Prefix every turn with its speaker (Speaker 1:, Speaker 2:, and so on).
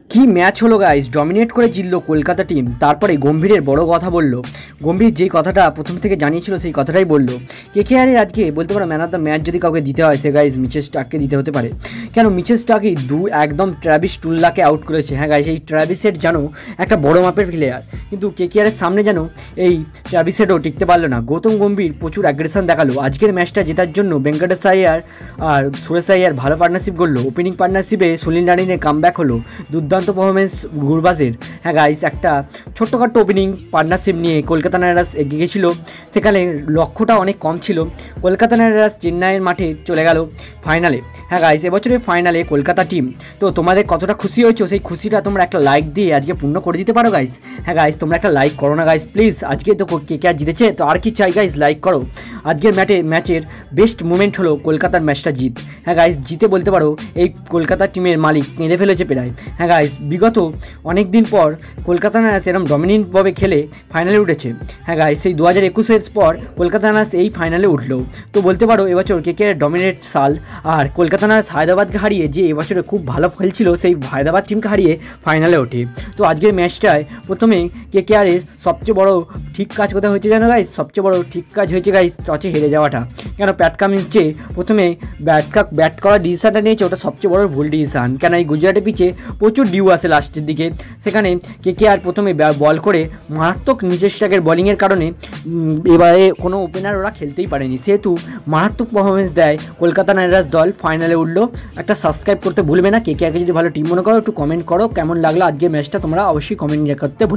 Speaker 1: কি ম্যাচ হলো guys, dominate করে জিতলো কলকাতা টিম। তারপরে গম্ভীরের বড় কথা বলল। গম্ভীর যেই কথাটা প্রথম থেকে জানিয়েছিল সেই কথাটাই বলল। কেকেআরের আজকে বলতে পারো ম্যান অফ দ্য ম্যাচ যদি কাউকে দিতে হয় সে গাইস মিচেল স্টার্ককে দিতে হতে পারে। কেন মিচেল স্টার্কই একদম ট্র্যাভিস টুল্লাকে আউট করেছে। হ্যাঁ গাইস, এই ট্র্যাভিসের যেন একটা বড় মাপের প্লেয়ার, কিন্তু কেকেআরের সামনে যেন এই ট্র্যাভিসেটও টিকতে পারলো না। গৌতম গম্ভীর প্রচুর অ্যাগ্রেশন দেখালো। আজকের ম্যাচটা জেতার জন্য ভেঙ্কটেশ আইয়ার আর সুরেশ আইয়ার ভালো পার্টনারশিপ করলো। ওপেনিং পার্টনারশিপে সুনীল নারিনের কামব্যাক হলো। দুর্দান্ত পারফরমেন্স গুরবাজের। হ্যাঁ গাইস, একটা ছোট্টখাট্টো ওপেনিং পার্টনারশিপ নিয়ে কলকাতা নাইট রাইডার্স এগিয়ে গেছিলো। সেখানে লক্ষ্যটা অনেক কম ছিল। কলকাতা নাইট রাইডার্স চেন্নাইয়ের মাঠে চলে গেল ফাইনালে। হ্যাঁ গাইস, এবছরের ফাইনালে কলকাতা টিম। তো তোমাদের কতটা খুশি হয়েছো সেই খুশিটা তোমরা একটা লাইক দিয়ে আজকে পূর্ণ করে দিতে পারো গাইস। হ্যাঁ গাইস, তোমরা একটা লাইক করো না গাইস প্লিজ। আজকে তো কেকেআর জিতেছে, তো আর কি চাই গাইস, লাইক করো। আজকের ম্যাচের বেস্ট মুমেন্ট হলো কলকাতার ম্যাচটা জিত। হ্যাঁ গাইস, জিতে বলতে পারো এই কলকাতা টিমের মালিক কেঁদে ফেলেছে প্রায়। হ্যাঁ গাইস, বিগত অনেক দিন পর কলকাতা নাইট এরকম ডমিনেন্টভাবে খেলে ফাইনালে উঠেছে। হ্যাঁ গাইস, সেই 2021-এর পর কলকাতা নাইট এই ফাইনালে উঠলো। তো বলতে পারো এবছর কেকেআর ডমিনেট সাল। আর কলকাতা নাইট হায়দ্রাবাদকে হারিয়ে যে এবছরে খুব ভালো খেলছিল সেই হায়দ্রাবাদ টিমকে হারিয়ে ফাইনালে ওঠে। তো আজকের ম্যাচটায় প্রথমে কেকেআরের সবচেয়ে বড় ঠিক কাজ কোথায় হয়েছে জানো গাইস, সবচেয়ে বড় ঠিক কাজ হয়েছে গাইস টসে হেরে যাওয়াটা। কেন প্যাট কামিন্স যে প্রথমে ব্যাট করার ডিসিশনটা নিয়েছে ওটা সবচেয়ে বড় ভুল ডিসিশন। কেন এই গুজরাটের পিচে প্রচুর ডিউ আসে লাস্টের দিকে। সেখানে কেকেআর প্রথমে বল করে মারাত্মক নিচের স্ট্রাইকের বলিংয়ের কারণে এবারে কোনো ওপেনার ওরা খেলতেই পারেনি, সেহেতু মারাত্মক পারফরমেন্স দেয় কলকাতা নাইট রাইডার্স দল, ফাইনালে উঠলো। একটা সাবস্ক্রাইব করতে ভুলবে না। কেকেআরকে যদি ভালো টিম মনে করো একটু কমেন্ট করো কেমন লাগলো আজকের ম্যাচটা, তোমরা অবশ্যই কমেন্ট করতে ভুলবে।